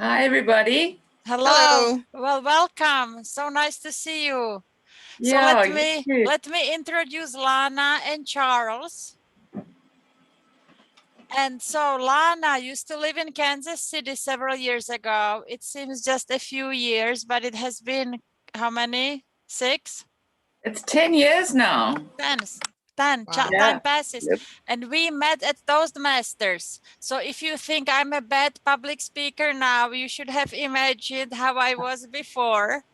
Hi, everybody. Hello. Hello. Well, welcome. So nice to see you. So Yeah, you too. let me introduce Lana and Charles. And so Lana used to live in Kansas City several years ago. It seems just a few years, but it has been how many? 6? It's 10 years now. 10. 10. Wow. Yeah. Time passes. Yep. And we met at Toastmasters. So if you think I'm a bad public speaker now, you should have imagined how I was before.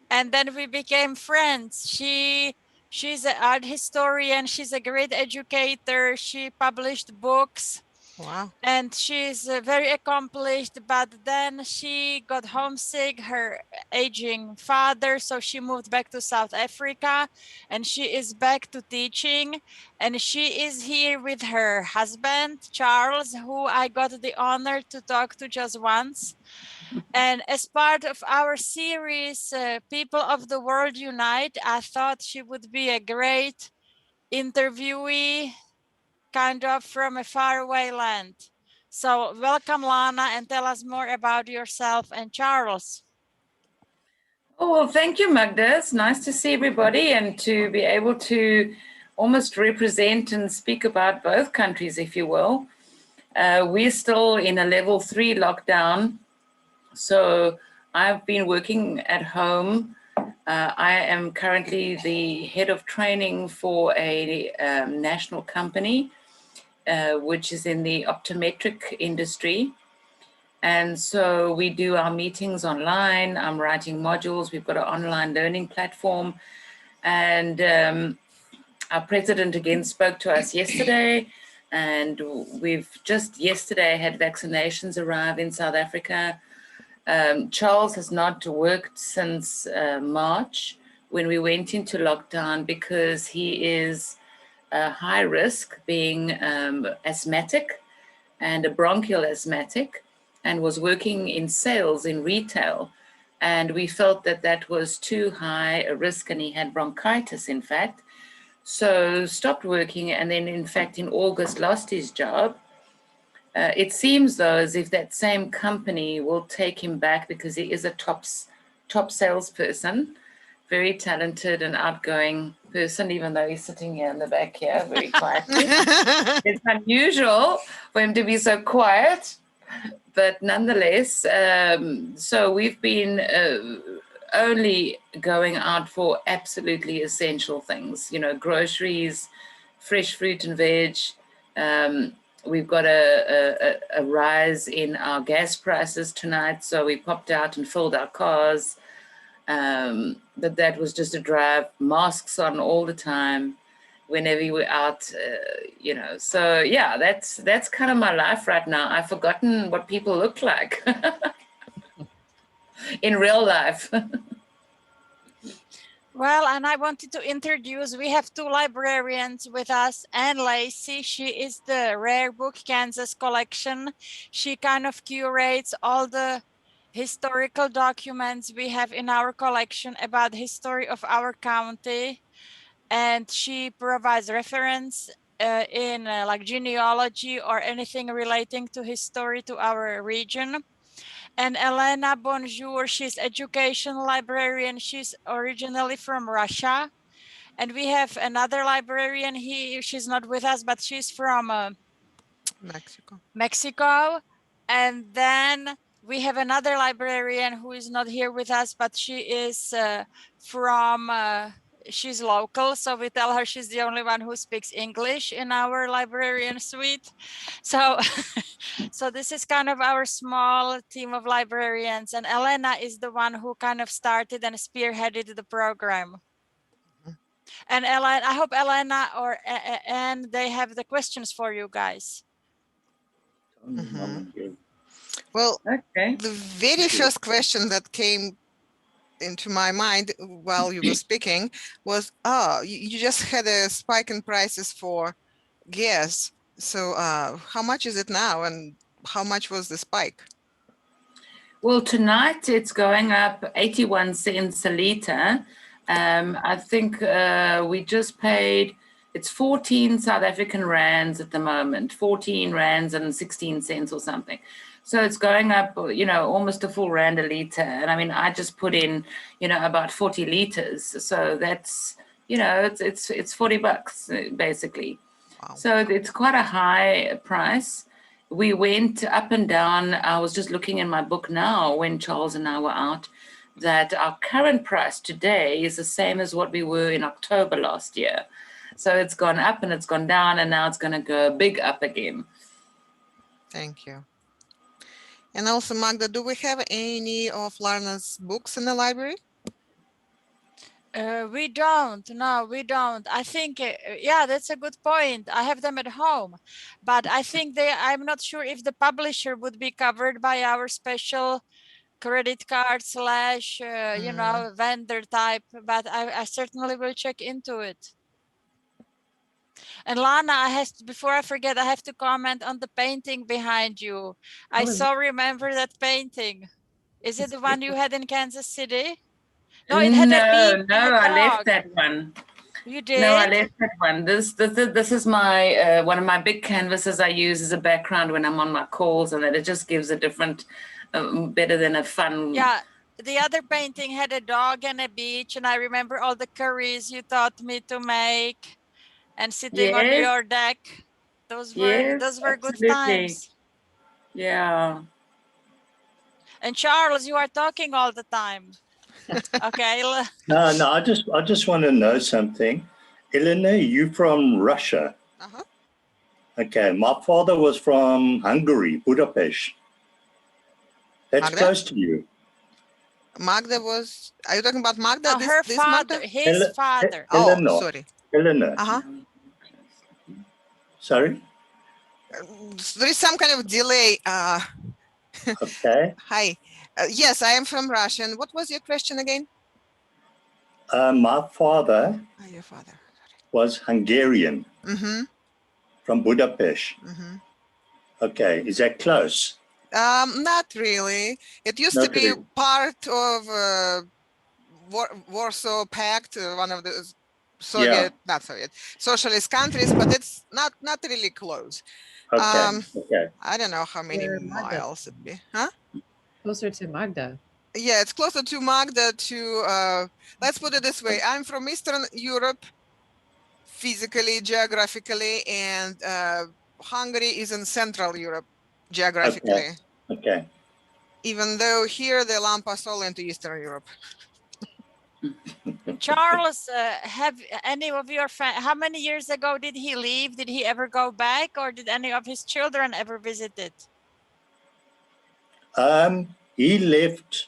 And then we became friends. She's an art historian. She's a great educator. She published books. Wow. And she's very accomplished, but then she got homesick, her aging father, so she moved back to South Africa, and she is back to teaching, and she is here with her husband, Charles, who I got the honor to talk to just once. And as part of our series, People of the World Unite, I thought she would be a great interviewee, kind of from a faraway land. So welcome, Lana, and tell us more about yourself and Charles. Oh, well, thank you, Magda. It's nice to see everybody and to be able to almost represent and speak about both countries, if you will. We're still in a level 3 lockdown. So I've been working at home. I am currently the head of training for a national company, which is in the optometric industry. And so we do our meetings online. I'm writing modules. We've got an online learning platform. And our president again spoke to us yesterday. And we've just yesterday had vaccinations arrive in South Africa. Charles has not worked since March when we went into lockdown because he is high risk, being asthmatic and a bronchial asthmatic, and was working in sales in retail. And we felt that that was too high a risk, and he had bronchitis, in fact. So stopped working, and then, in fact, in August, lost his job. It seems, though, as if that same company will take him back because he is a top salesperson, very talented and outgoing person, even though he's sitting here in the back here very quietly. It's unusual for him to be so quiet, but nonetheless, so we've been only going out for absolutely essential things, groceries, fresh fruit and veg. We've got a rise in our gas prices tonight, so we popped out and filled our cars. But that was just a drive, masks on all the time, whenever you were out, So yeah, that's kind of my life right now. I've forgotten what people look like in real life. Well, and I wanted to introduce, we have 2 librarians with us, Anne Lacey. She is the Rare Book Kansas collection. She kind of curates all the historical documents we have in our collection about the history of our county. And she provides reference in like genealogy or anything relating to history to our region. And Elena, bonjour, she's education librarian. She's originally from Russia. And we have another librarian here. She's not with us, but she's from Mexico. And then we have another librarian who is not here with us, but she is she's local, so we tell her she's the only one who speaks English in our librarian suite. So so this is kind of our small team of librarians, and Elena is the one who kind of started and spearheaded the program. And Elena, I hope Elena or Anne, they have the questions for you guys. Well, Okay. the very first question that came into my mind while you were speaking was, you just had a spike in prices for gas. So how much is it now, and how much was the spike? Well, tonight it's going up 81 cents a litre. I think we just paid, it's 14 South African rands at the moment, 14 rands and 16 cents or something. So it's going up, you know, almost a full rand a litre. And I mean, I just put in, you know, about 40 litres. So that's, you know, it's 40 bucks basically. Wow. So it's quite a high price. We went up and down. I was just looking in my book now when Charles and I were out, that our current price today is the same as what we were in October last year. So it's gone up and it's gone down, and now it's going to go big up again. Thank you. And also, Magda, do we have any of Lana's books in the library? We don't. No, we don't. I think, yeah, that's a good point. I have them at home, but I think I'm not sure if the publisher would be covered by our special credit card slash, you know, vendor type, but I certainly will check into it. And Lana, before I forget, I have to comment on the painting behind you. I remember that painting. Is it the one you had in Kansas City? No, it had a bee and a I dog. left that one. You did? No, I left that one. This is my one of my big canvases I use as a background when I'm on my calls, and that it just gives a different, better than a fun. Yeah, the other painting had a dog and a beach, and I remember all the curries you taught me to make, and sitting on Yes. your deck. Those were Yes, good absolutely. times. Yeah. And Charles, you are talking all the time. Okay. No, I just want to know something. Elena, you from Russia? Uh-huh. Okay, my father was from Hungary, Budapest. That's Magda? close to you. Magda was, are you talking about Magda? No, her father, Magda? his father. Oh, Eleanor. sorry. Elena. Uh-huh. Sorry? There is some kind of delay. Okay. Hi. Yes, I am from Russia. And what was your question again? My father Your father. was Hungarian, from Budapest. Okay, is that close? Not really. It used to be really. part of Warsaw Pact, one of the Soviet, not Soviet, socialist countries, but it's not really close. Okay. Okay. I don't know how many Magda. miles it'd be. Huh? Closer to Magda. Yeah, it's closer to Magda to, let's put it this way. I'm from Eastern Europe, physically, geographically, and Hungary is in Central Europe, geographically. Okay. Even though here they lump us all into Eastern Europe. Charles, have any of your friends, how many years ago did he leave? Did he ever go back, or did any of his children ever visit it? He left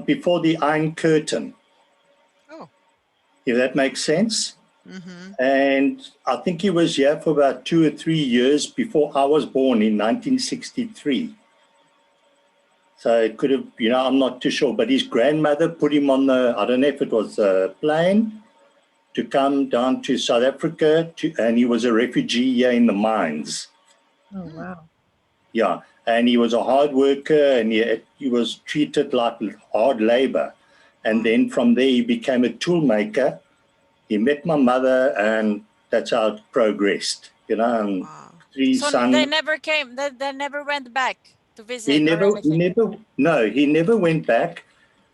before the Iron Curtain. Oh. If that makes sense. And I think he was here for about 2 or 3 years before I was born in 1963. So it could have, you know, I'm not too sure, but his grandmother put him on the, I don't know if it was a plane, to come down to South Africa, and he was a refugee here in the mines. Oh, wow. Yeah, and he was a hard worker, and he was treated like hard labor. And then from there, he became a tool maker. He met my mother, and that's how it progressed, you know, and 3 sons. They never came, they never went back to visit. He never went back.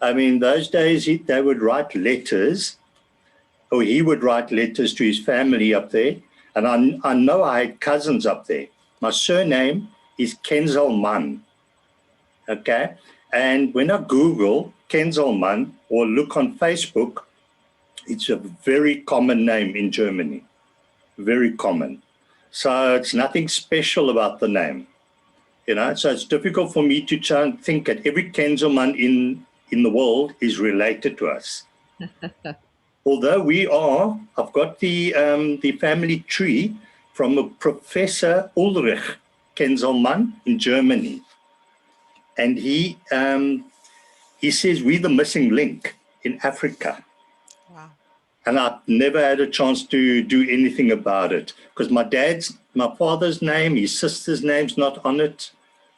I mean, those days they would write letters, or he would write letters to his family up there. And I know I had cousins up there. My surname is Kenzelman. Okay. And when I Google Kenzelman or look on Facebook, it's a very common name in Germany. Very common. So it's nothing special about the name. You know, so it's difficult for me to try and think that every Kenzelman in the world is related to us. Although I've got the family tree from a Professor Ulrich Kenzelman in Germany. And he says we're the missing link in Africa. Wow. And I've never had a chance to do anything about it because my father's name, his sister's name's not on it.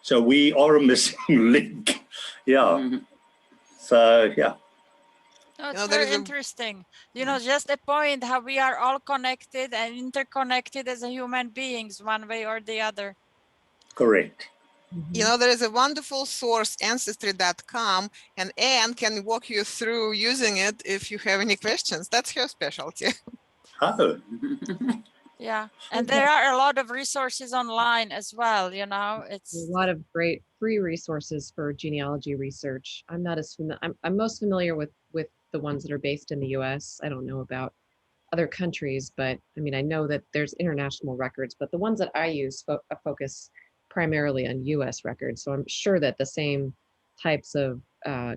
So we are a missing link. Yeah. So, yeah. No, it's very interesting. You know, just a point how we are all connected and interconnected as human beings, one way or the other. Correct. You know, there is a wonderful source, ancestry.com, and Anne can walk you through using it if you have any questions. That's her specialty. Oh, Yeah, and there are a lot of resources online as well, you know, A it's, lot of great free resources for genealogy research. I'm not as familiar. I'm most familiar with the ones that are based in the U.S. I don't know about other countries, but I mean, I know that there's international records, but the ones that I use focus primarily on U.S. records. So I'm sure that the same types of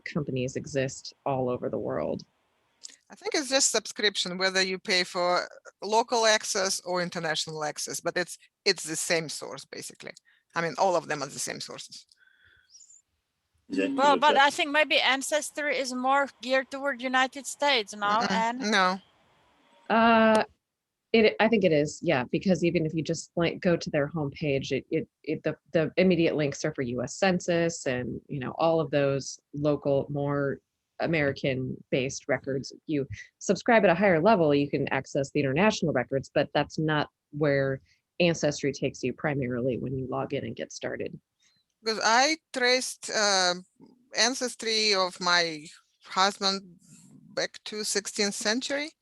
companies exist all over the world. I think it's just subscription, whether you pay for local access or international access, but it's the same source, basically. I mean, all of them are the same sources. exactly. well, but I think maybe Ancestry is more geared toward United States now, and No. I think it is, yeah, because even if you just like go to their homepage, the immediate links are for U.S. Census and all of those local, more American-based records. If you subscribe at a higher level, you can access the international records, but that's not where Ancestry takes you primarily when you log in and get started. Because I traced ancestry of my husband back to 16th century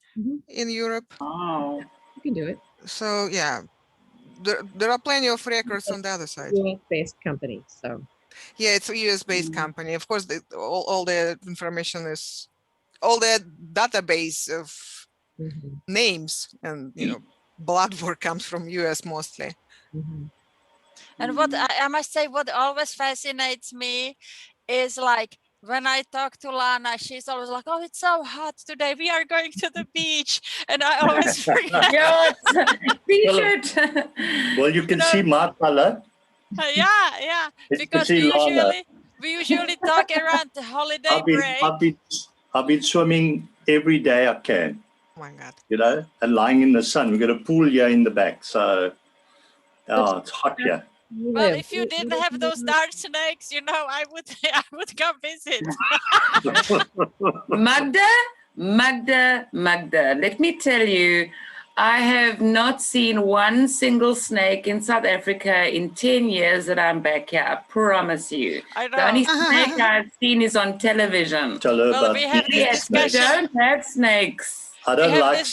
in Europe. Wow. You can do it. So yeah, there are plenty of records on the other side. US-based company, so. Yeah, it's a US-based company. Of course, all the information is, all the database of names and, blood work comes from US mostly. and what I must say, what always fascinates me is like when I talk to Lana, she's always like, "Oh, it's so hot today. We are going to the beach," and I always forget. Yes, t-shirt. Well, you can see my color. Yeah, It's because see Lana. we usually talk around the holiday break. I've been swimming every day I can. Oh my God. And lying in the sun. We've got a pool here in the back, so it's hot here. Well, if you didn't have those dark snakes, I would come visit. Magda, let me tell you, I have not seen one single snake in South Africa in 10 years that I'm back here. I promise you. I know. The only snake I've seen is on television. Tell her Well, about we have this Yes, we discussion. don't have snakes. I don't like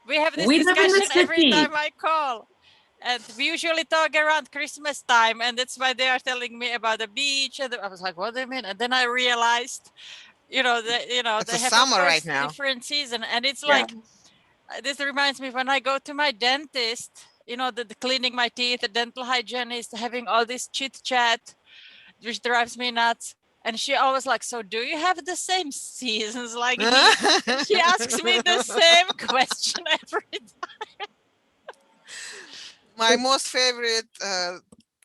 We have this We live in the discussion every city. time I call. And we usually talk around Christmas time, and that's why they are telling me about the beach. And I was like, "What do you mean?" And then I realized, they have summer of course, right now. different season, and it's like this reminds me when I go to my dentist. The cleaning my teeth, the dental hygienist, having all this chit chat, which drives me nuts. And she always like, "So do you have the same seasons like me?" She asks me the same question every time. My most favorite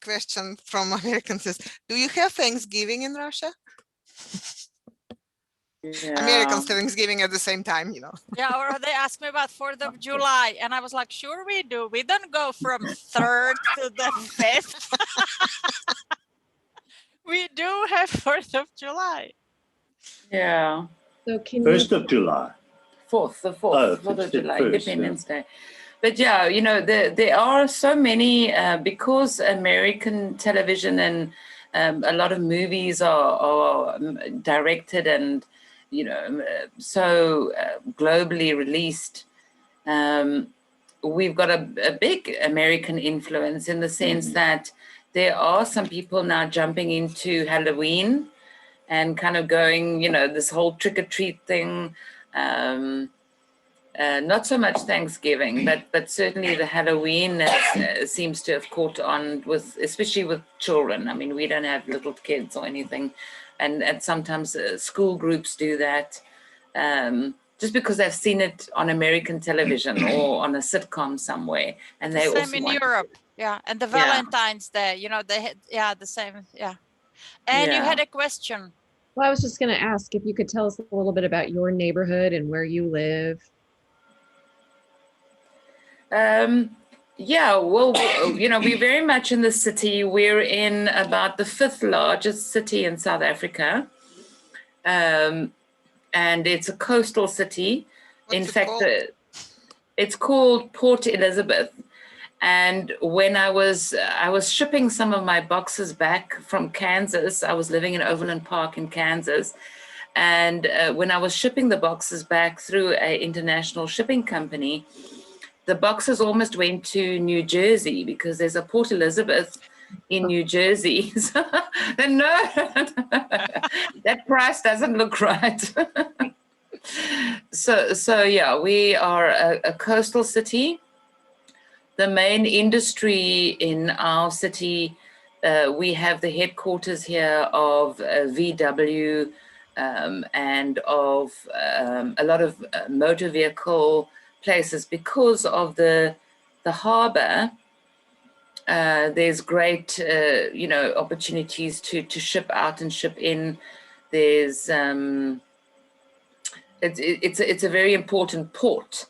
question from Americans is, do you have Thanksgiving in Russia? Yeah. Americans Thanksgiving at the same time, Yeah, or they ask me about 4th of July, and I was like, "Sure we do. We don't go from 3rd to the 5th." We do have 4th of July. Yeah. So can 1st of July. The 4th of July, Independence Day. But yeah, there are so many, because American television and a lot of movies are directed and, so globally released. We've got a big American influence in the sense that there are some people now jumping into Halloween and kind of going, this whole trick-or-treat thing. Not so much Thanksgiving, but certainly the Halloween seems to have caught on especially with children. I mean, we don't have little kids or anything, and sometimes school groups do that just because they've seen it on American television or on a sitcom somewhere, and they also same in want Europe, and the Valentine's Day, they had the same, And you had a question. Well, I was just going to ask if you could tell us a little bit about your neighborhood and where you live. Yeah, well, we're very much in the city. We're in about the 5th largest city in South Africa. And it's a coastal city. What's in it fact, called? it's called Port Elizabeth. And when I was shipping some of my boxes back from Kansas, I was living in Overland Park in Kansas. And when I was shipping the boxes back through an international shipping company, the boxes almost went to New Jersey because there's a Port Elizabeth in New Jersey. So, no, that price doesn't look right. So yeah, we are a coastal city. The main industry in our city, we have the headquarters here of VW and of a lot of motor vehicle places because of the harbor. There's great, opportunities to ship out and ship in. There's it's a very important port.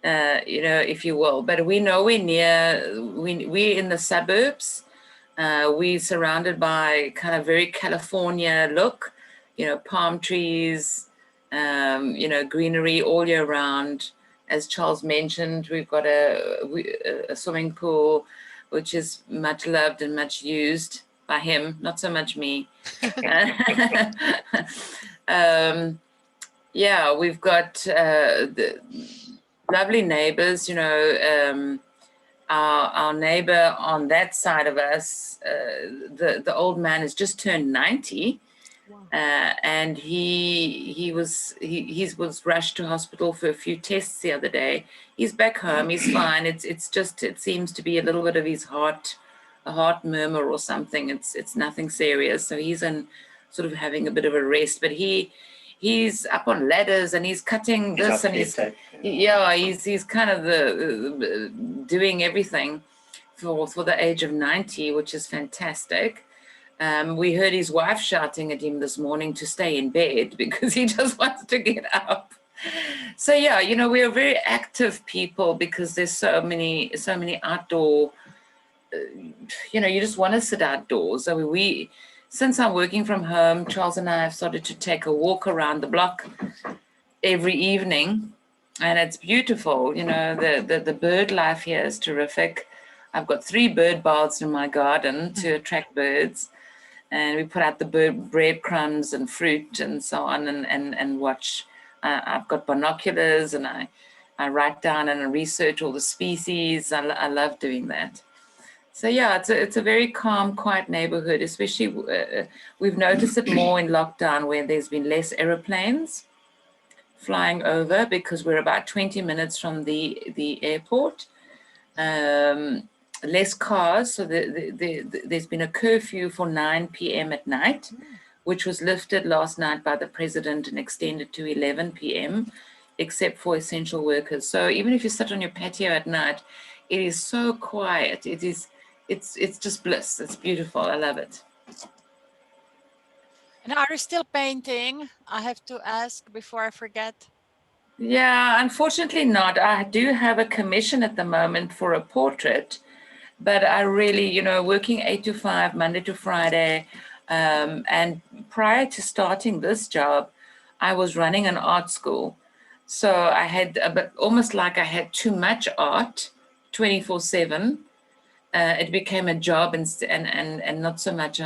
If you will, but we're nowhere near, we're in the suburbs. We're surrounded by kind of very California look, palm trees, greenery all year round. As Charles mentioned, we've got a swimming pool, which is much loved and much used by him, not so much me. Yeah, we've got the lovely neighbors, our neighbor on that side of us, the old man has just turned 90. Wow. And he was rushed to hospital for a few tests the other day. He's back home, he's fine. It's just, it seems to be a little bit of his heart, a heart murmur or something. It's nothing serious. So he's in sort of having a bit of a rest, but he's up on ladders and he's cutting this and he's kind of doing everything for the age of 90, which is fantastic. We heard his wife shouting at him this morning to stay in bed because he just wants to get up. So yeah, we are very active people because there's so many outdoor, you just want to sit outdoors. So since I'm working from home, Charles and I have started to take a walk around the block every evening, and it's beautiful. The bird life here is terrific. I've got 3 bird baths in my garden to attract birds, and we put out the bird breadcrumbs and fruit and so on, and watch. I've got binoculars, and I write down and research all the species. I love doing that. So yeah, it's a very calm, quiet neighborhood, especially we've noticed it more in lockdown where there's been less airplanes flying over because we're about 20 minutes from the airport. Less cars, so there's been a curfew for 9 p.m. at night, which was lifted last night by the president and extended to 11 p.m., except for essential workers. So even if you sit on your patio at night, it is so quiet. It's just bliss. It's beautiful. I love it. And are you still painting? I have to ask before I forget. Yeah, unfortunately not. I do have a commission at the moment for a portrait, but I really, working 8 to 5, Monday to Friday. And prior to starting this job, I was running an art school. So I had, almost like I had too much art 24/7. It became a job and not so much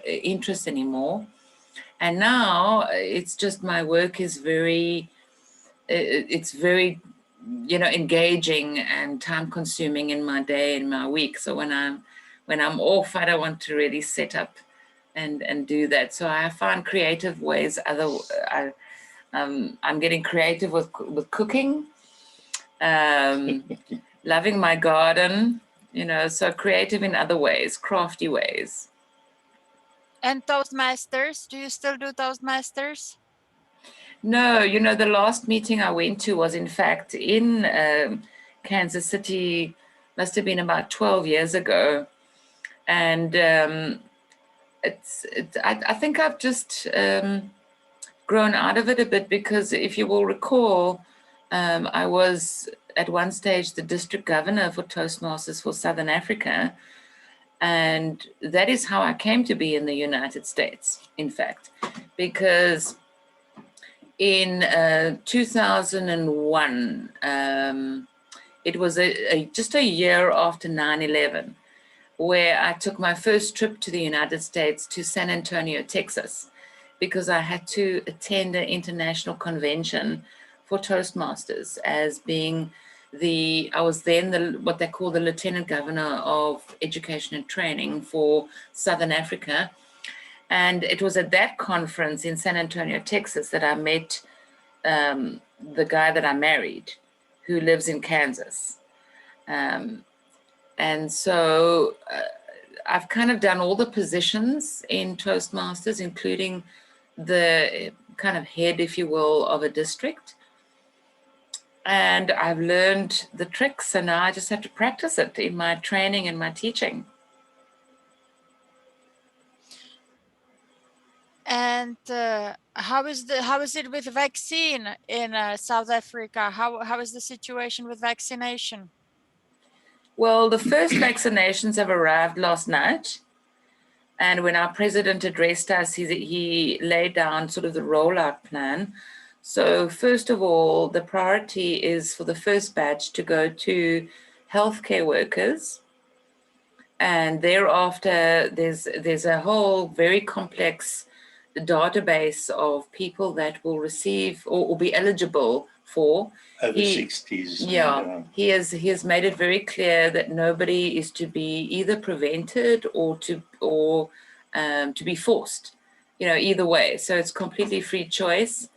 interest anymore. And now it's just my work is very, it's very, engaging and time consuming in my day and my week. So when I'm off, I don't want to really set up and do that. So I find creative ways. I'm getting creative with cooking, loving my garden. So creative in other ways, crafty ways. And Toastmasters, do you still do Toastmasters? No, the last meeting I went to was in fact in Kansas City, must have been about 12 years ago. And I think I've just grown out of it a bit because if you will recall, I was at one stage the district governor for Toastmasters for Southern Africa. And that is how I came to be in the United States, in fact, because in 2001, It was just a year after 9/11, where I took my first trip to the United States to San Antonio, Texas, because I had to attend an international convention for Toastmasters as being I was then what they call the Lieutenant Governor of Education and Training for Southern Africa. And it was at that conference in San Antonio, Texas, that I met the guy that I married, who lives in Kansas. And so I've kind of done all the positions in Toastmasters, including the kind of head, if you will, of a district. And I've learned the tricks, and now I just have to practice it in my training and my teaching. And how is it with vaccine in South Africa? How is the situation with vaccination? Well, the first vaccinations have arrived last night. And when our president addressed us, he laid down sort of the rollout plan. So first of all, the priority is for the first batch to go to healthcare workers. And thereafter, there's a whole very complex database of people that will receive or be eligible for. Over 60s. Yeah, he has made it very clear that nobody is to be either prevented or to be forced, either way. So it's completely free choice.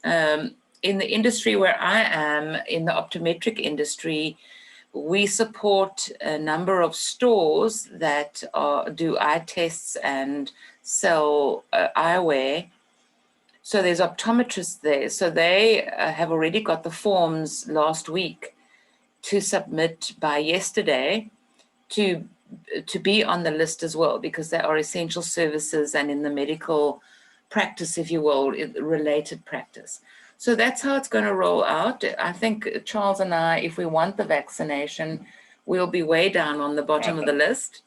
In the industry where I am, in the optometric industry, we support a number of stores that do eye tests and sell eyewear. So there's optometrists there. So they have already got the forms last week to submit by yesterday to be on the list as well, because they are essential services and in the medical practice, if you will, related practice. So that's how it's going to roll out. I think Charles and I, if we want the vaccination, we'll be way down on the bottom of the list,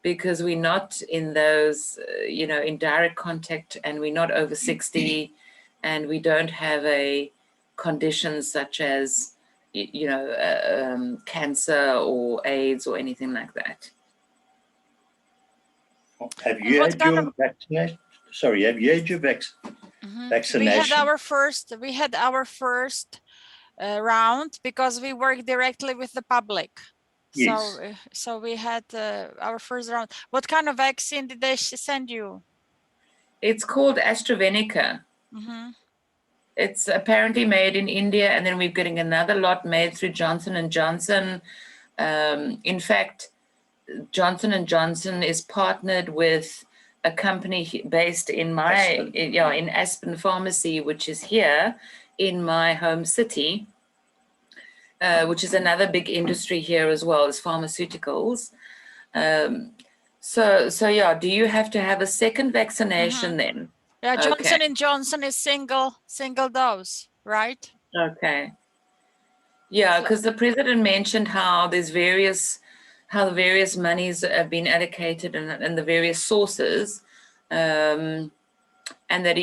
because we're not in those, in direct contact, and we're not over 60, and we don't have a condition such as, cancer or AIDS or anything like that. Have you had your vaccination? Sorry, have you had your vaccination? We had our first round because we work directly with the public. Yes. So we had our first round. What kind of vaccine did they send you? It's called AstraZeneca. Mm-hmm. It's apparently made in India, and then we're getting another lot made through Johnson & Johnson. In fact, Johnson & Johnson is partnered with a company based in in Aspen Pharmacy, which is here in my home city, which is another big industry here as well as pharmaceuticals. So yeah, do you have to have a second vaccination then? Yeah, Johnson & Johnson is single dose, right? Okay. Yeah, because the president mentioned how the various monies have been allocated and the various sources, and that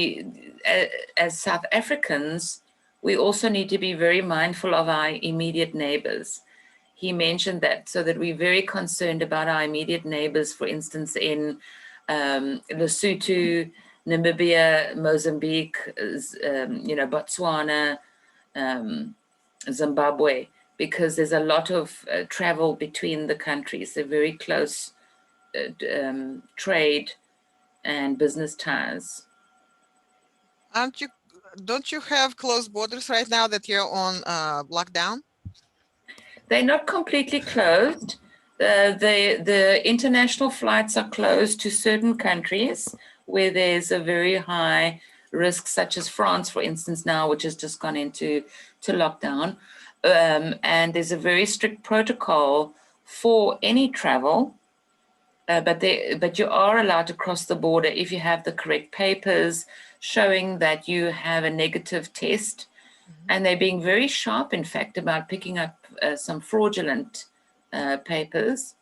as South Africans, we also need to be very mindful of our immediate neighbors. He mentioned that, so that we're very concerned about our immediate neighbors, for instance, in Lesotho, Namibia, Mozambique, Botswana, Zimbabwe, because there's a lot of travel between the countries. They're very close trade and business ties. Don't you have closed borders right now that you're on lockdown? They're not completely closed. The international flights are closed to certain countries where there's a very high risk, such as France, for instance, now, which has just gone into lockdown. And there's a very strict protocol for any travel, but you are allowed to cross the border if you have the correct papers showing that you have a negative test. And they're being very sharp, in fact, about picking up some fraudulent papers.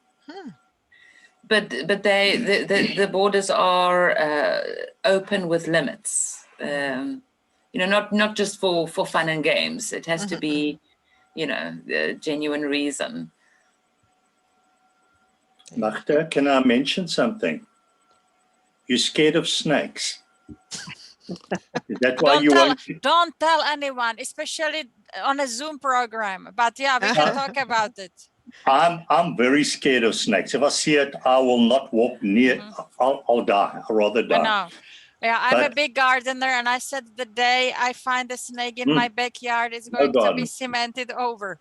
But the borders are open with limits. Not just for fun and games. It has to be genuine reason. Magda, can I mention something? You're scared of snakes. Is that why Don't tell anyone, especially on a Zoom program. But yeah, we can talk about it. I'm very scared of snakes. If I see it, I will not walk near. I'll die. I'll rather die. I know. Yeah, I'm a big gardener, and I said the day I find a snake in my backyard, it's going to be cemented over.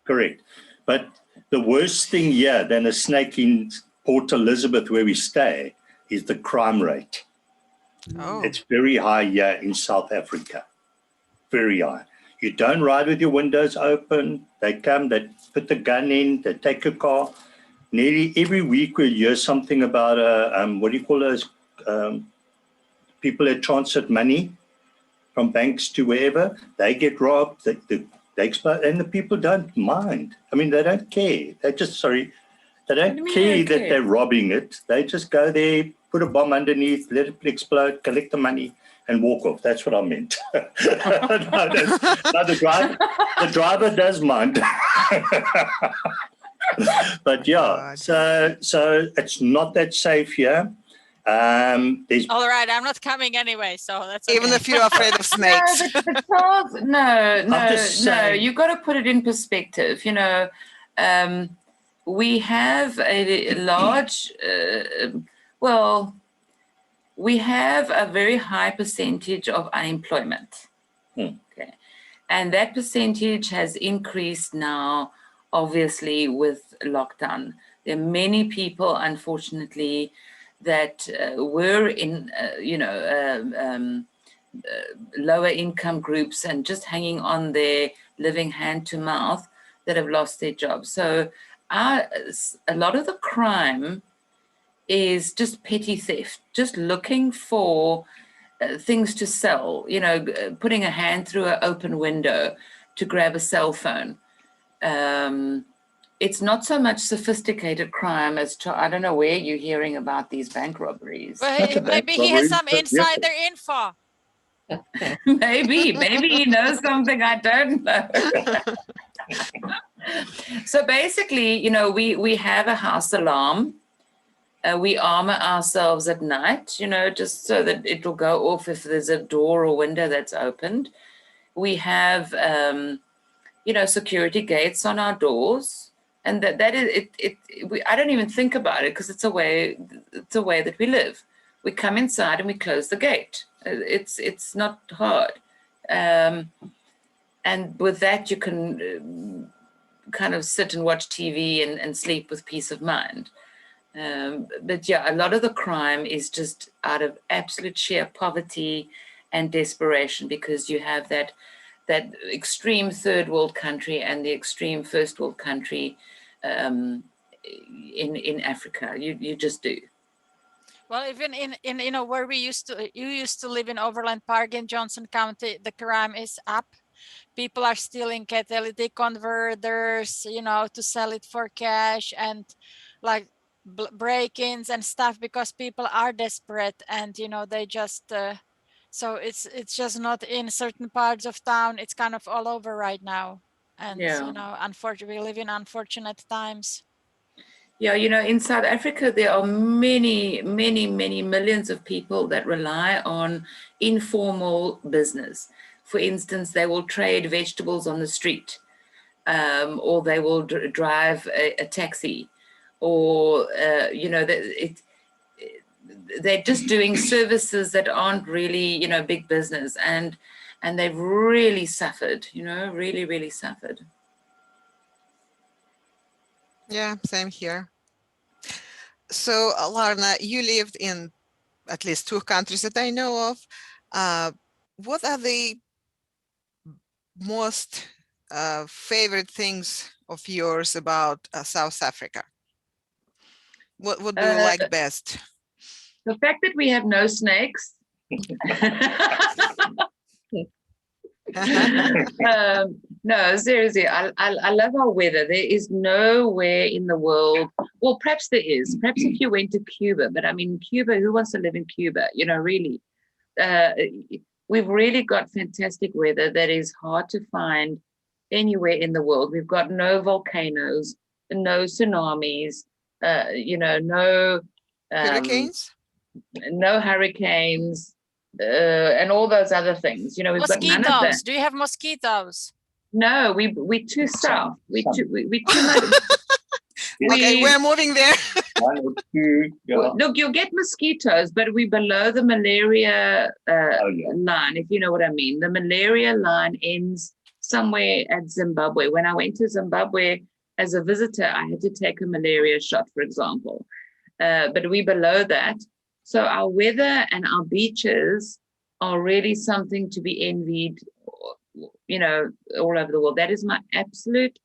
Correct. But the worst thing here than a snake in Port Elizabeth, where we stay, is the crime rate. Oh. It's very high here in South Africa. Very high. You don't ride with your windows open. They come, they put the gun in, they take a car. Nearly every week we hear something about what do you call those people that transfer money from banks to wherever. They get robbed. They explode, and the people don't mind. I mean, they don't care. They just they don't care that they're robbing it. They just go there, put a bomb underneath, let it explode, collect the money, and walk off. That's what I meant. The driver does mind. But yeah, so it's not that safe here. All right, I'm not coming anyway, so that's okay. Even if you're afraid of snakes. No, you've got to put it in perspective. We have a large, we have a very high percentage of unemployment. Okay. And that percentage has increased now, obviously, with lockdown. There are many people, unfortunately, that were in, lower income groups and just hanging on there, living hand to mouth, that have lost their jobs. So a lot of the crime is just petty theft, just looking for things to sell, putting a hand through an open window to grab a cell phone. It's not so much sophisticated crime as to, I don't know where you're hearing about these bank robberies. Well, maybe he has some insider info. Maybe he knows something I don't know. So basically, we have a house alarm. We armor ourselves at night, just so that it will go off if there's a door or window that's opened. We have, security gates on our doors. And that is it. I don't even think about it because it's a way that we live. We come inside and we close the gate. It's not hard, and with that you can kind of sit and watch TV and sleep with peace of mind. But yeah, a lot of the crime is just out of absolute sheer poverty and desperation, because you have that extreme third world country and the extreme first world country in Africa. You just do. Well, even in where you used to live in Overland Park in Johnson County, the crime is up. People are stealing catalytic converters, to sell it for cash, and like break-ins and stuff, because people are desperate, and they just so it's just not in certain parts of town. It's kind of all over right now, and unfortunately we live in unfortunate times. Yeah, in South Africa, there are many, many, many millions of people that rely on informal business. For instance, they will trade vegetables on the street, or they will drive a taxi, or, they're just doing services that aren't really, big business. And they've really suffered, really, really suffered. Yeah, same here. So, Lorna, you lived in at least 2 countries that I know of. What are the most favorite things of yours about South Africa? What do you like best? The fact that we have no snakes. No, seriously, I love our weather. There is nowhere in the world, well, perhaps there is, perhaps if you went to Cuba, but I mean, Cuba, who wants to live in Cuba? Really, we've really got fantastic weather that is hard to find anywhere in the world. We've got no volcanoes, no tsunamis, no Hurricanes? no hurricanes, and all those other things. We've got none of that. Mosquitoes. Do you have mosquitoes? No, we're too south. We're too much. Okay, we're moving there. One or two. Yeah. Look, you'll get mosquitoes, but we're below the malaria line, if you know what I mean. The malaria line ends somewhere at Zimbabwe. When I went to Zimbabwe as a visitor, I had to take a malaria shot, for example. But we're below that. So our weather and our beaches are really something to be envied, all over the world. That is my absolute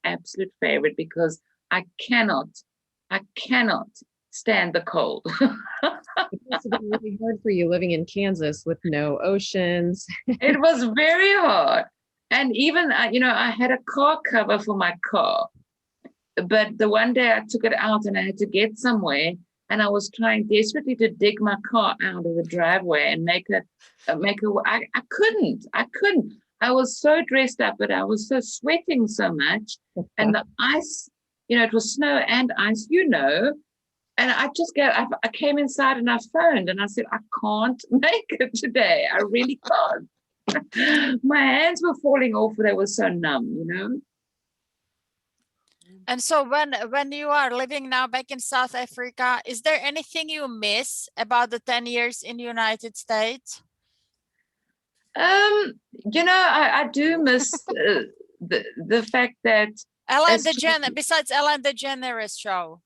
favorite, because I cannot stand the cold. It must have been really hard for you living in Kansas with no oceans. It was very hard. And even, I had a car cover for my car. But the one day I took it out and I had to get somewhere, and I was trying desperately to dig my car out of the driveway and make I couldn't. I was so dressed up, but I was so sweating so much. And the ice, it was snow and ice, and I came inside and I phoned and I said, I can't make it today. I really can't. My hands were falling off. They were so numb, And so when you are living now back in South Africa, is there anything you miss about the 10 years in the United States? I do miss the fact that besides Ellen DeGeneres show.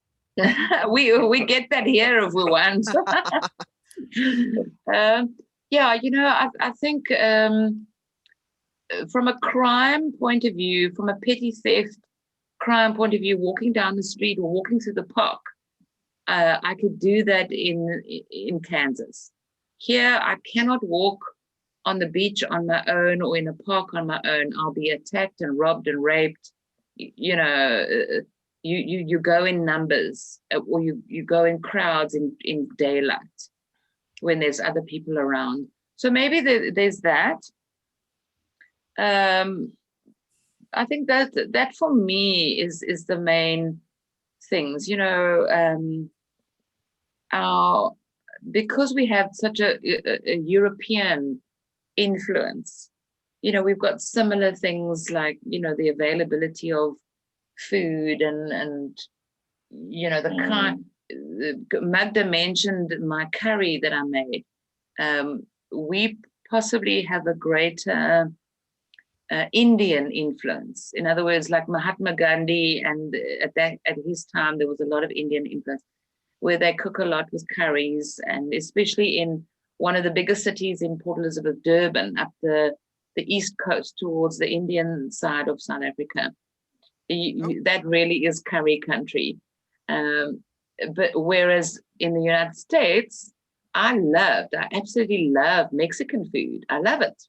we get that here if we want. I think from a crime point of view, from a petty theft crime point of view, walking down the street or walking through the park, I could do that in Kansas. Here, I cannot walk on the beach on my own or in a park on my own. I'll be attacked and robbed and raped. You go in numbers, or you go in crowds in daylight when there's other people around. So maybe there's that. I think that for me is the main things, because we have such a European influence, we've got similar things like, the availability of food and the kind. Magda mentioned my curry that I made. We possibly have a greater Indian influence. In other words, like Mahatma Gandhi, and at his time there was a lot of Indian influence, where they cook a lot with curries, and especially in one of the biggest cities in Port Elizabeth, Durban, up the east coast towards the Indian side of South Africa. That really is curry country. But whereas in the United States, I absolutely love Mexican food. I love it.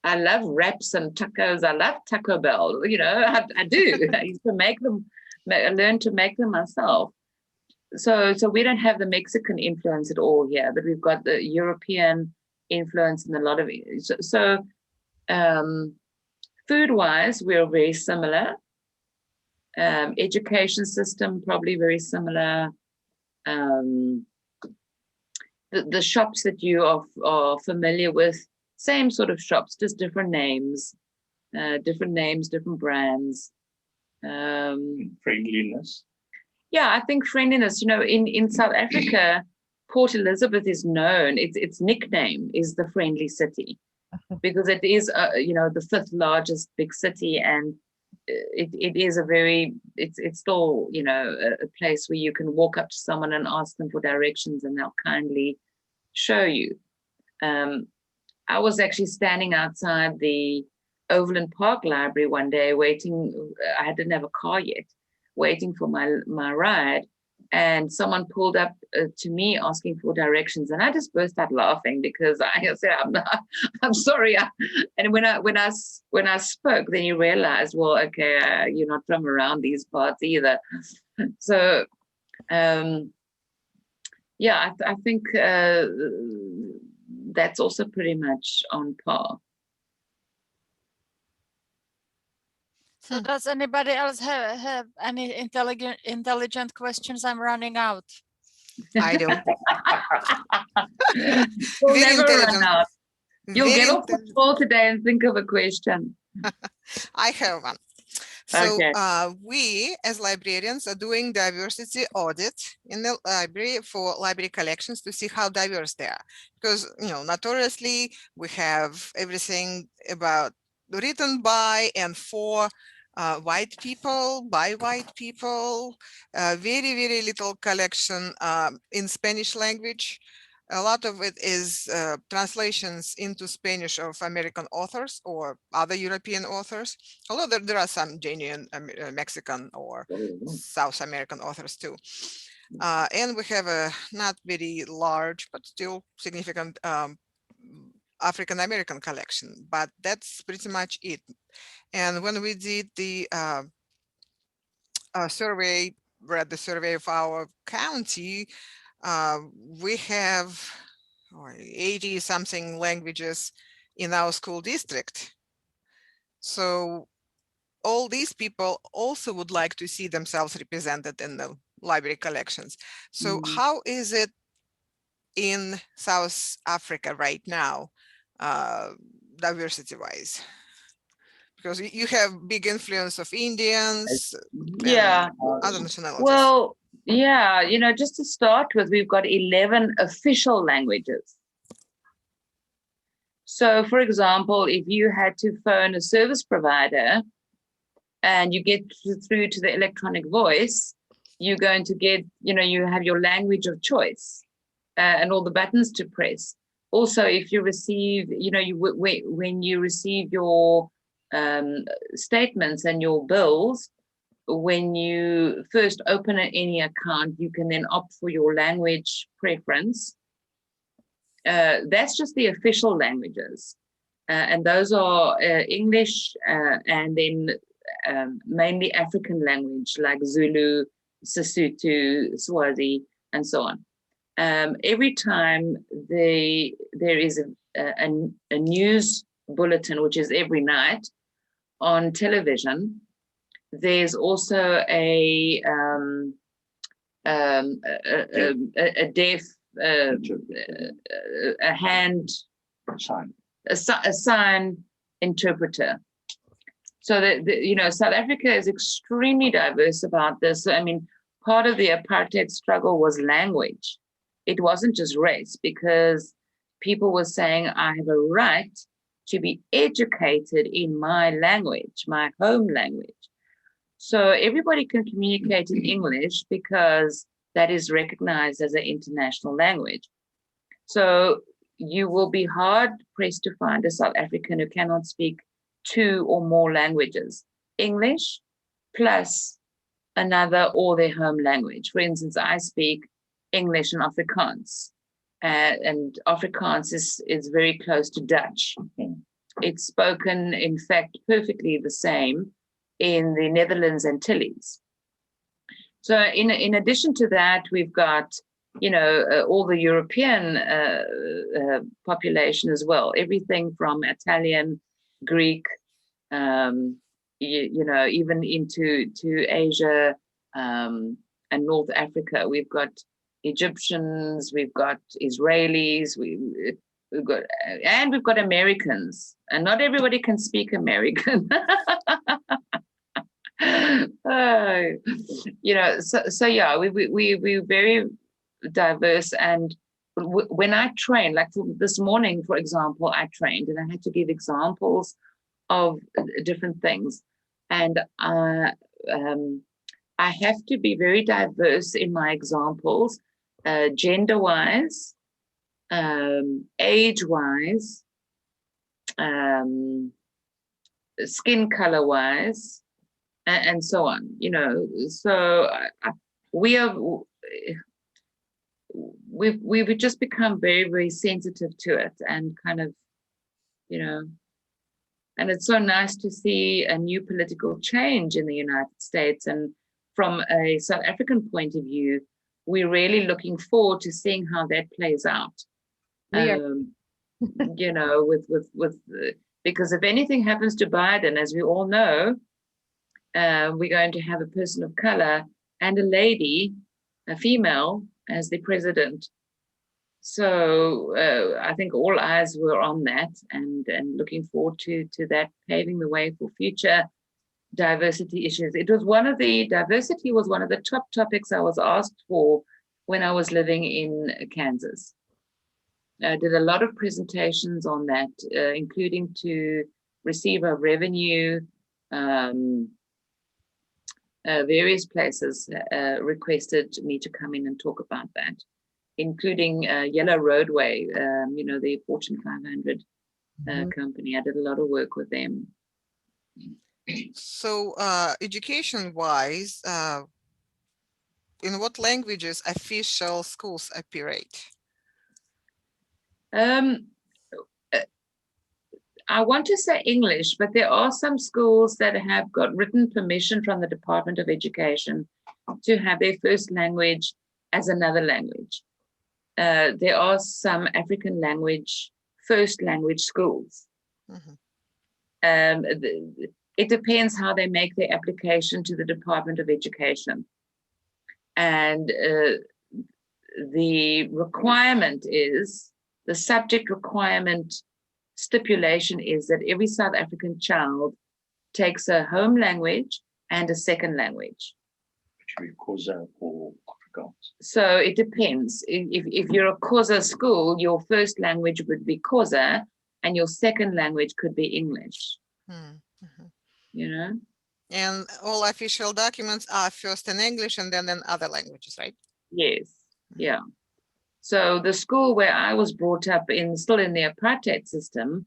I love wraps and tacos. I love Taco Bell. I do. I used to make them, learn to make them myself. So we don't have the Mexican influence at all here, but we've got the European influence in a lot of it. So food-wise, we're very similar. Education system, probably very similar. The shops that you are familiar with, same sort of shops, just different names, different brands. Friendliness. Yeah, I think friendliness, in South Africa, Port Elizabeth is known, its nickname is the friendly city, because it is, the 5th largest big city, and it is it's still, a place where you can walk up to someone and ask them for directions and they'll kindly show you. I was actually standing outside the Overland Park Library one day waiting. I didn't have a car yet, waiting for my ride, and someone pulled up to me asking for directions, and I just burst out laughing because I said, I'm sorry. And when I spoke, then you realize, well, okay, you're not from around these parts either. So yeah, I think that's also pretty much on par. So does anybody else have any intelligent questions? I'm running out. I do. We'll Very never run intelligent. out. You'll Very get off the intelligent. floor today and think of a question. I have one. So Okay. we as librarians are doing diversity audit in the library for library collections to see how diverse they are. Because, you know, notoriously we have everything about written by and for white people, by white people, very, very little collection in Spanish language. A lot of it is translations into Spanish of American authors or other European authors, although there are some genuine Mexican or South American authors too. And we have a not very large, but still significant African American collection, but that's pretty much it. And when we did the survey, read the survey of our county, we have 80 something languages in our school district. So all these people also would like to see themselves represented in the library collections. So how is it in South Africa right now, diversity wise? Because you have big influence of Indians Yeah. and other nationalities. Well, yeah, you know, just to start with, we've got 11 official languages. So, for example, if you had to phone a service provider and you get through to the electronic voice, you're going to get, you know, you have your language of choice and all the buttons to press. Also, if you receive, you know, when you receive your statements and your bills, when you first open any account, you can then opt for your language preference. That's just the official languages. And those are English and then mainly African language like Zulu, Sesotho, Swazi, and so on. Every time there is a news bulletin, which is every night on television, there's also a deaf, a hand, a sign interpreter. So that, you know, South Africa is extremely diverse about this. I mean, part of the apartheid struggle was language. It wasn't just race, because people were saying, I have a right to be educated in my language, my home language. So everybody can communicate in English because that is recognized as an international language. So you will be hard pressed to find a South African who cannot speak 2 or more languages, English plus another or their home language. For instance, I speak English and Afrikaans, and Afrikaans is very close to Dutch. It's spoken, in fact, perfectly the same in the Netherlands and Antilles. So in addition to that, we've got, you know, all the European population as well, everything from Italian, Greek, you know, even into Asia and North Africa. We've got Egyptians, we've got Israelis, we've got Americans, and not everybody can speak American. You know, so yeah, we're very diverse. And when I train, like this morning, for example, I trained and I had to give examples of different things, and I have to be very diverse in my examples, gender-wise, age-wise, skin color-wise, and so on. You know, so we've just become very, very sensitive to it, and kind of, you know. And it's so nice to see a new political change in the United States. And from a South African point of view, we're really looking forward to seeing how that plays out. You know, with because if anything happens to Biden, as we all know, we're going to have a person of color and a lady, a female, as the president. So I think all eyes were on that, and looking forward to that paving the way for future diversity issues. Diversity was one of the top topics I was asked for when I was living in Kansas. I did a lot of presentations on that, including to receive a revenue. Various places requested me to come in and talk about that, including Yellow Roadway, the Fortune 500 company. I did a lot of work with them. So education-wise, in what languages official schools operate? I want to say English, but there are some schools that have got written permission from the Department of Education to have their first language as another language. There are some African language, first language schools. It depends how they make their application to the Department of Education. And the requirement is, the subject requirement stipulation is that every South African child takes a home language and a second language. Which we Xhosa or Afrikaans. So it depends. If you're a Xhosa school, your first language would be Xhosa and your second language could be English. You know? And all official documents are first in English and then in other languages, right? Yes, yeah. So the school where I was brought up in, still in the apartheid system,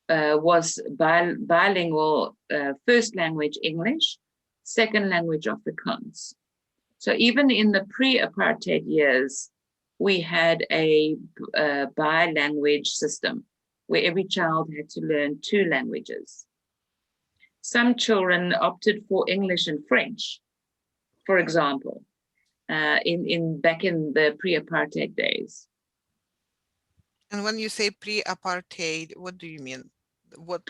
was bilingual, first language English, second language Afrikaans. So even in the pre-apartheid years, we had a bi-language system where every child had to learn 2 languages. Some children opted for English and French, for example. Back in the pre-apartheid days. And when you say pre-apartheid, what do you mean? What?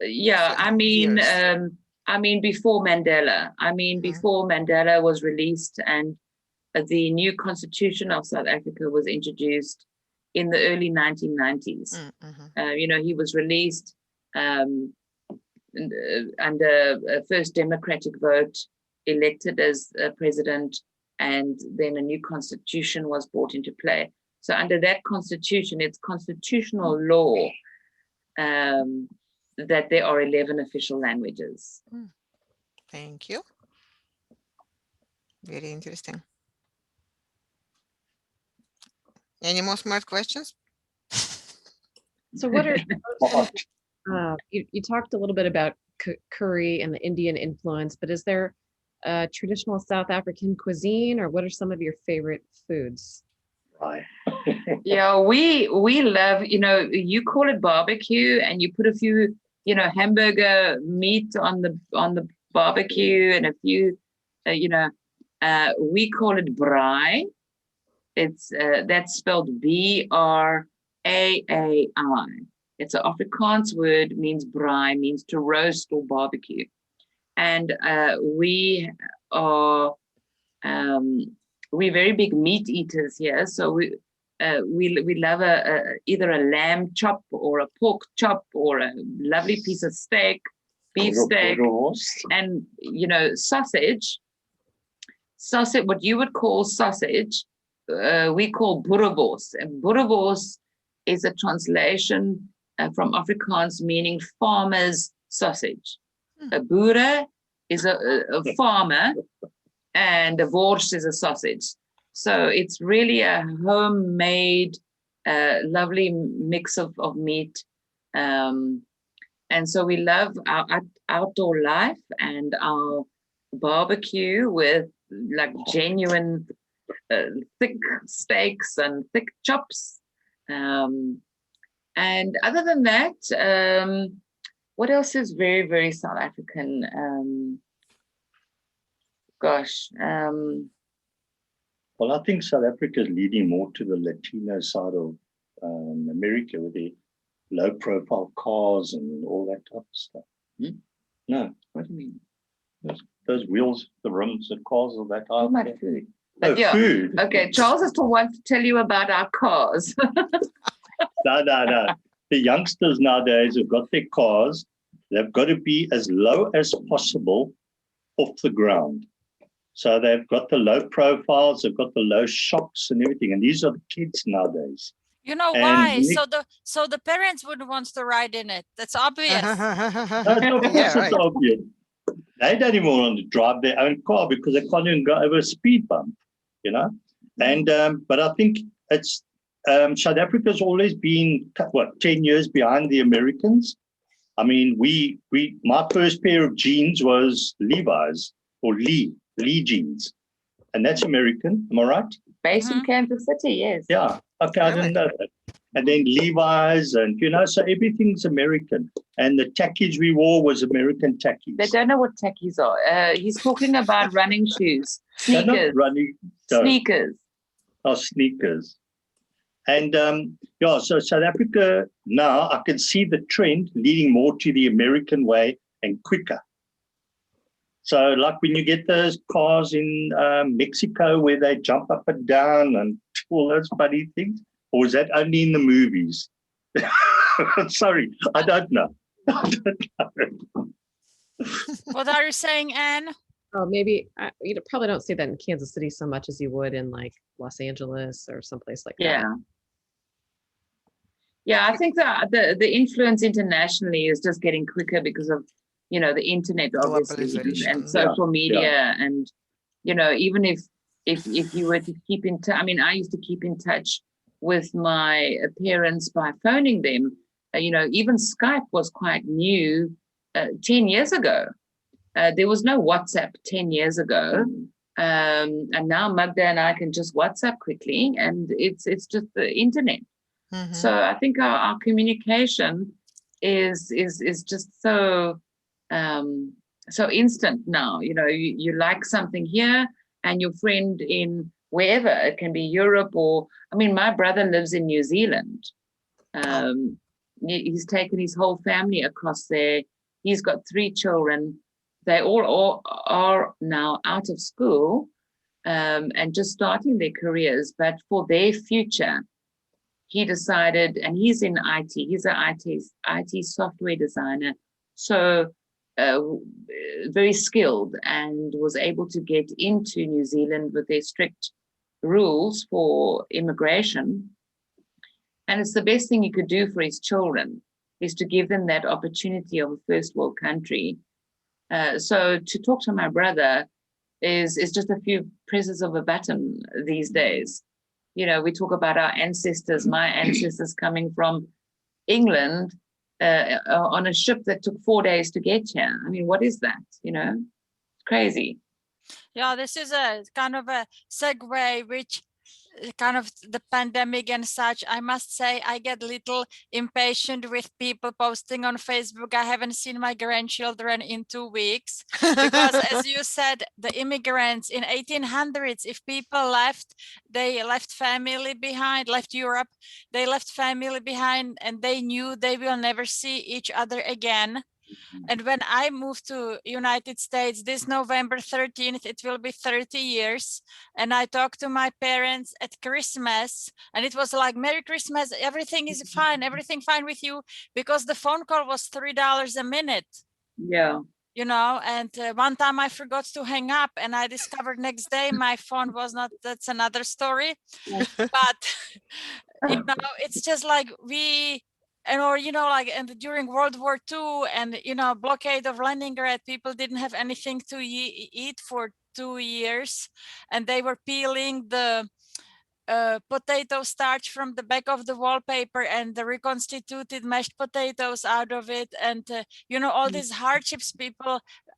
Yeah, I mean before Mandela. I mean before Mandela was released and the new constitution of South Africa was introduced in the early 1990s. He was released under a first democratic vote, elected as president, and then a new constitution was brought into play. So under that constitution, it's constitutional law that there are 11 official languages. Thank you. Very interesting. Any more smart questions? So what are you talked a little bit about curry and the Indian influence, but is there traditional South African cuisine, or what are some of your favorite foods? Right. Yeah, we love, you call it barbecue and you put a few, hamburger meat on the barbecue and a few, we call it braai. It's that's spelled B-R-A-A-I. It's an Afrikaans word, means braai, means to roast or barbecue. And we're very big meat eaters here. So we love either a lamb chop or a pork chop or a lovely piece of steak, beef steak, and sausage. Sausage, what you would call sausage, we call boerewors. And boerewors is a translation from Afrikaans meaning farmer's sausage. A boere is a farmer, and a wors is a sausage. So it's really a homemade, lovely mix of meat. And so we love our outdoor life and our barbecue with like genuine thick steaks and thick chops. And other than that, what else is very, very South African? Well, I think South Africa is leading more to the Latino side of America with the low-profile cars and all that type of stuff. No. What do you mean? Those wheels, the rims, the cars, all that. Oh, my food. Oh, But yeah. food. Okay, Charles is to want to tell you about our cars. No. The youngsters nowadays have got their cars. They've got to be as low as possible off the ground. So they've got the low profiles, they've got the low shocks and everything. And these are the kids nowadays. You know And why? So the parents wouldn't want to ride in it. That's obvious. Of course, Yeah, it's right. obvious. They don't even want to drive their own car because they can't even go over a speed bump, you know. And but I think it's South Africa's always been 10 years behind the Americans. I mean, my first pair of jeans was Levi's or Lee jeans, and that's American. Am I right? Based in Kansas City, yes. Yeah. Okay, I didn't know that. And then Levi's, and so everything's American. And the tackies we wore was American tackies. They don't know what tackies are. He's talking about running shoes, They're not sneakers, running. sneakers. Oh, sneakers. And so South Africa now, I can see the trend leading more to the American way and quicker. So like when you get those cars in Mexico where they jump up and down and all those funny things, or is that only in the movies? Sorry, I don't know. What are you saying, Anne? Oh, maybe you probably don't see that in Kansas City so much as you would in like Los Angeles or someplace like that. Yeah. Yeah, I think that the influence internationally is just getting quicker because of, the internet, obviously, and social media. And, even if you were to keep in touch, I mean, I used to keep in touch with my parents by phoning them. Even Skype was quite new 10 years ago. There was no WhatsApp 10 years ago. And now Magda and I can just WhatsApp quickly, and it's just the internet. So I think our communication is just so instant now. You like something here, and your friend in wherever, it can be Europe, or I mean, my brother lives in New Zealand. He's taken his whole family across there. He's got 3 children. They all are now out of school and just starting their careers, but for their future, he decided, and he's in IT, he's an IT software designer, so very skilled, and was able to get into New Zealand with their strict rules for immigration. And it's the best thing he could do for his children, is to give them that opportunity of a first world country. So to talk to my brother is just a few presses of a button these days. We talk about our ancestors, my ancestors coming from England on a ship that took 4 days to get here. I mean, what is that? It's crazy. Yeah, this is a kind of a segue, which kind of the pandemic and such. I must say I get a little impatient with people posting on Facebook. I haven't seen my grandchildren in 2 weeks because, as you said, the immigrants in 1800s, if people left, they left family behind, left Europe, they left family behind, and they knew they will never see each other again. And when I moved to United States this November 13th, it will be 30 years. And I talked to my parents at Christmas, and it was like, Merry Christmas, everything is fine, everything fine with you, because the phone call was $3 a minute. Yeah. And one time I forgot to hang up, and I discovered next day my phone was not, that's another story. But, it's just like and during World War II and, blockade of Leningrad, people didn't have anything to eat for 2 years, and they were peeling the potato starch from the back of the wallpaper and the reconstituted mashed potatoes out of it. And, all these hardships,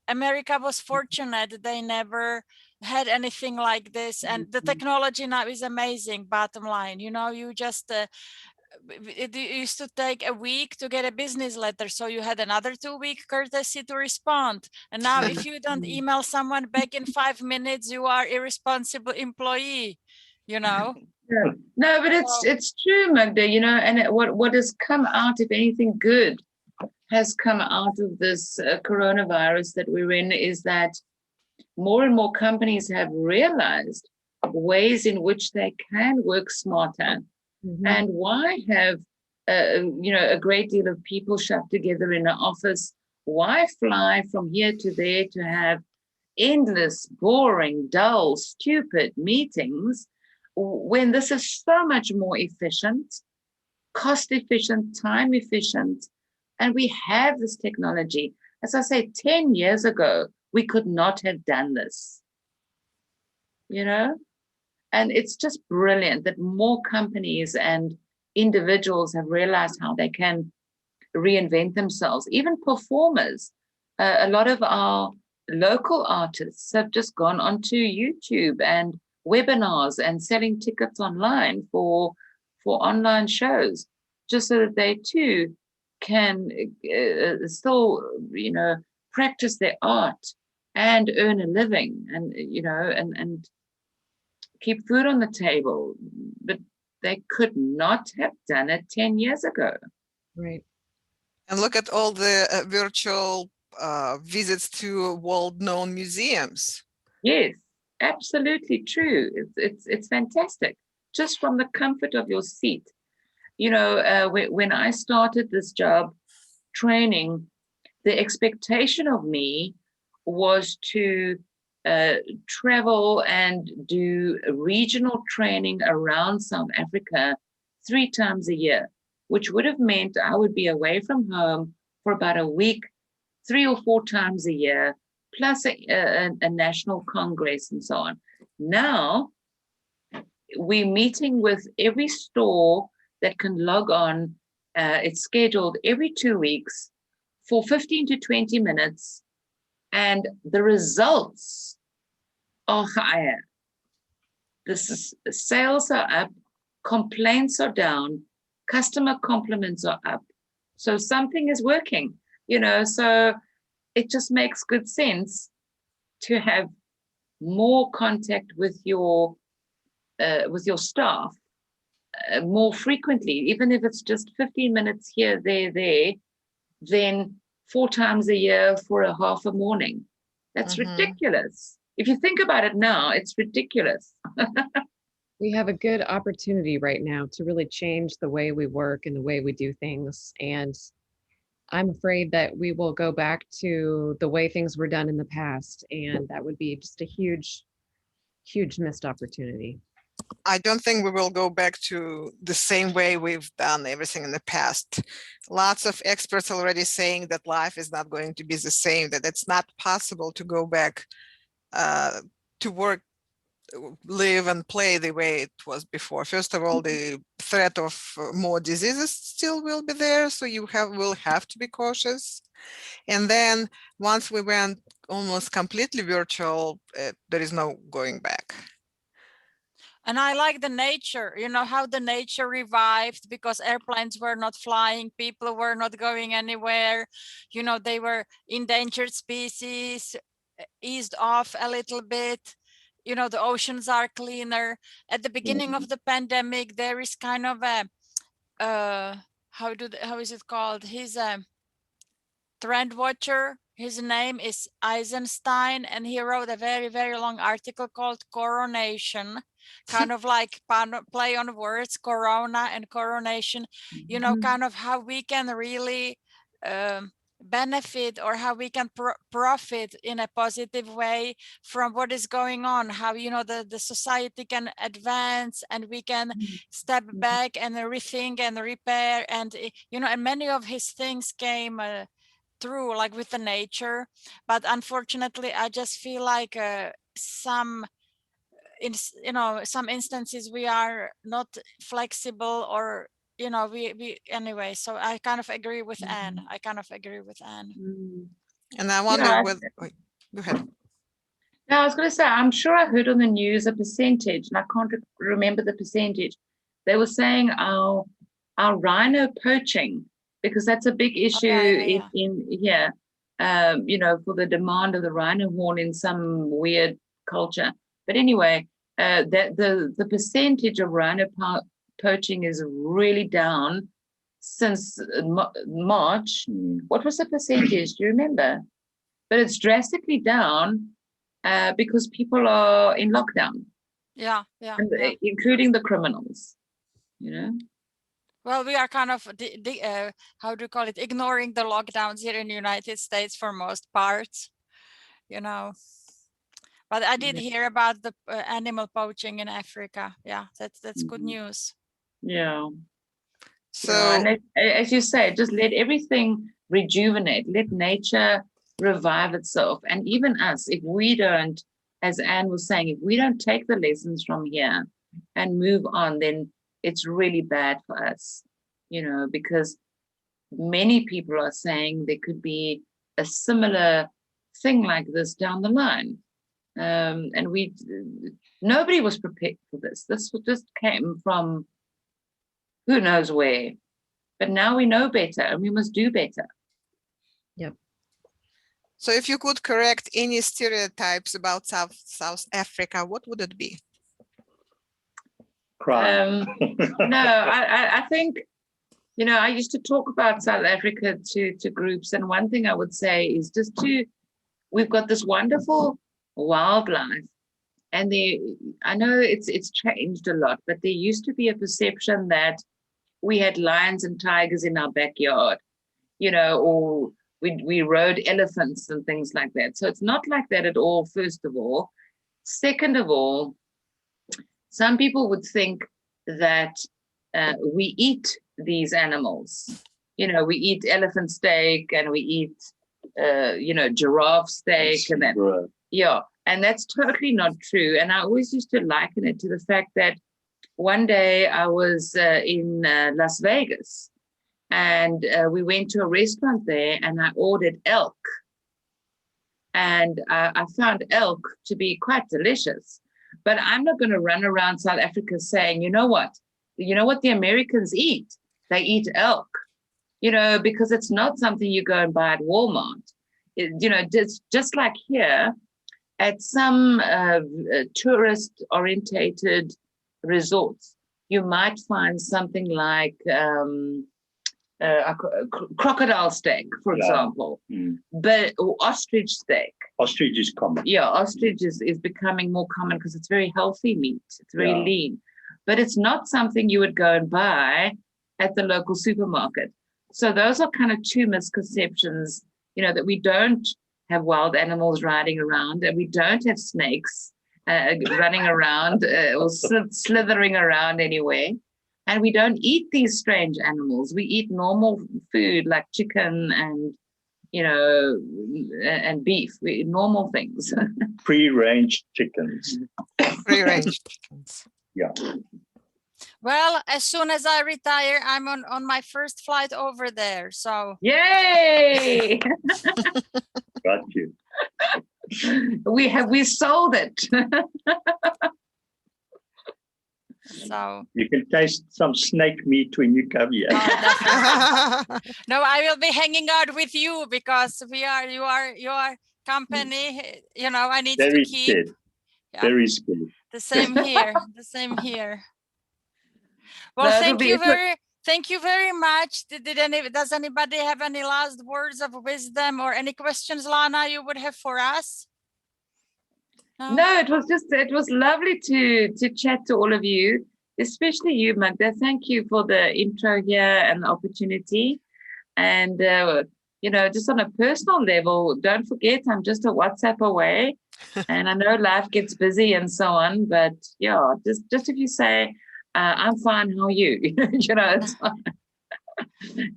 America was fortunate. They never had anything like this. And the technology now is amazing, bottom line. You just... it used to take a week to get a business letter, so you had another 2-week courtesy to respond. And now if you don't email someone back in 5 minutes, you are irresponsible employee. Yeah. No, but it's true, Magda. And what has come out, if anything good, has come out of this coronavirus that we're in is that more and more companies have realized ways in which they can work smarter. Mhm. And why have a great deal of people shoved together in an office? Why fly from here to there to have endless, boring, dull, stupid meetings when this is so much more efficient, cost efficient, time efficient, and we have this technology? As I say, 10 years ago, we could not have done this, you know? And it's just brilliant that more companies and individuals have realized how they can reinvent themselves, even performers. A lot of our local artists have just gone onto YouTube and webinars and selling tickets online for online shows, just so that they too can still, practice their art and earn a living, and and keep food on the table. But they could not have done it 10 years ago. Right. And look at all the virtual visits to world-known museums. Yes, absolutely true. It's fantastic. Just from the comfort of your seat. When I started this job training, the expectation of me was to travel and do regional training around South Africa 3 times a year, which would have meant I would be away from home for about a week, 3 or 4 times a year, plus a national congress and so on. Now, we're meeting with every store that can log on. It's scheduled every 2 weeks for 15 to 20 minutes, and the results are higher. Sales are up, complaints are down, customer compliments are up. So something is working, so it just makes good sense to have more contact with your staff more frequently, even if it's just 15 minutes here, there, then 4 times a year for a half a morning. That's ridiculous. If you think about it now, it's ridiculous. We have a good opportunity right now to really change the way we work and the way we do things. And I'm afraid that we will go back to the way things were done in the past. And that would be just a huge, huge missed opportunity. I don't think we will go back to the same way we've done everything in the past. Lots of experts already saying that life is not going to be the same, that it's not possible to go back to work, live and play the way it was before. First of all, the threat of more diseases still will be there, so will have to be cautious. And then once we went almost completely virtual, there is no going back. And I like the nature, how the nature revived because airplanes were not flying, people were not going anywhere, they were endangered species, eased off a little bit. The oceans are cleaner. At the beginning of the pandemic, there is kind of a, how is it called? He's a trend watcher. His name is Eisenstein, and he wrote a very, very long article called Coronation, kind of like play on words, corona and coronation, kind of how we can really benefit or how we can profit in a positive way from what is going on, how the society can advance and we can step back and rethink and repair, and and many of his things came through like with the nature. But unfortunately I just feel like some instances we are not flexible, or we anyway. So I kind of agree with Anne. And I wonder wait, go ahead. No, I was going to say, I'm sure I heard on the news a percentage, and I can't remember the percentage. They were saying our rhino poaching, because that's a big issue in here, for the demand of the rhino horn in some weird culture. But anyway, that the percentage of rhino poaching is really down since March. What was the percentage? Do you remember? But it's drastically down because people are in lockdown. Yeah. Including the criminals, you know. Well, we are kind of how do you call it? Ignoring the lockdowns here in the United States for most parts, you know. But I did hear about the animal poaching in Africa. Yeah, that's good news. Yeah. So, and as you say, just let everything rejuvenate. Let nature revive itself, and even us, if we don't, as Anne was saying, if we don't take the lessons from here and move on, then it's really bad for us, you know, because many people are saying there could be a similar thing like this down the line. And nobody was prepared for this. This just came from who knows where. But now we know better and we must do better. Yep. so if you could correct any stereotypes about South Africa, what would it be? Crime. No, I think, you know, I used to talk about South Africa to groups, and one thing I would say is we've got this wonderful wildlife, and I know it's changed a lot, but there used to be a perception that we had lions and tigers in our backyard, you know, or we rode elephants and things like that. So it's not like that at all, first of all. Second of all, some people would think that we eat these animals. You know, we eat elephant steak and we eat, you know, giraffe steak and that. Yeah, and that's totally not true. And I always used to liken it to the fact that one day I was in Las Vegas, and we went to a restaurant there, and I ordered elk. And I found elk to be quite delicious. But I'm not going to run around South Africa saying, you know what the Americans eat? They eat elk, you know, because it's not something you go and buy at Walmart. You know, just like here at some tourist-orientated resorts, you might find something like crocodile steak, for example, but ostrich steak. Ostrich is common. Yeah, ostrich is becoming more common because it's very healthy meat. It's very lean, but it's not something you would go and buy at the local supermarket. So those are kind of two misconceptions, you know, that we don't have wild animals riding around, and we don't have snakes running around or slithering around anywhere. And we don't eat these strange animals. We eat normal food like chicken and, you know, and beef. We eat normal things. Free-range chickens. Free-range chickens. Yeah. Well, as soon as I retire, I'm on my first flight over there. So yay! Got you. We sold it. So You can taste some snake meat when you come here. no, I will be hanging out with you because you are company. You know, I need Very to keep. scared. Yeah. Very scared. The same here. The same here. Well, thank you very much. Does anybody have any last words of wisdom or any questions, Lana, you would have for us? No, it was lovely to chat to all of you, especially you, Magda. Thank you for the intro here and the opportunity. And, you know, just on a personal level, don't forget, I'm just a WhatsApp away. And I know life gets busy and so on, but yeah, just if you say, I'm fine, how are you? You know, it's fine.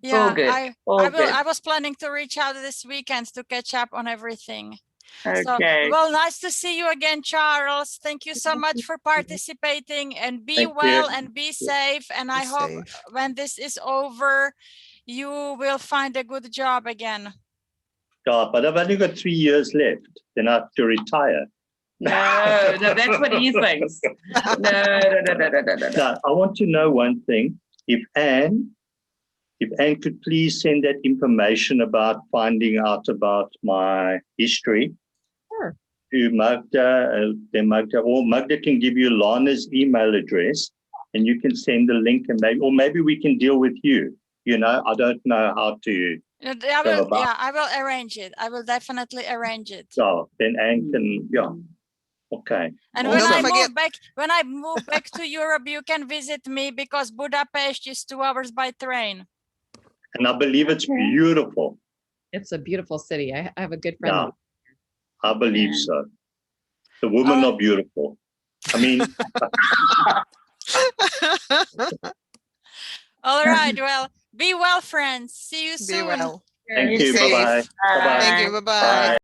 It's all good. I was planning to reach out this weekend to catch up on everything. Okay. So, well, nice to see you again, Charles. Thank you so much for participating, and be well and be safe. And I hope when this is over, you will find a good job again. Yeah, but I've only got 3 years left. Then I have to retire. No, that's what he thinks. No. Now, I want to know one thing. If Anne could please send that information about finding out about my history to Magda, or Magda can give you Lana's email address, and you can send the link, and maybe we can deal with you. You know, I don't know how to I go will, about. yeah, I will arrange it. I will definitely arrange it. So then Anne can, yeah. Okay. And Also when I move back to Europe, you can visit me because Budapest is 2 hours by train. And I believe it's beautiful. It's a beautiful city. I have a good friend. Yeah, I believe so. The women are beautiful. I mean, All right. Well, be well, friends. See you soon. Be well. thank you. Safe. Bye-bye. Bye-bye. Thank you. Bye-bye. Bye.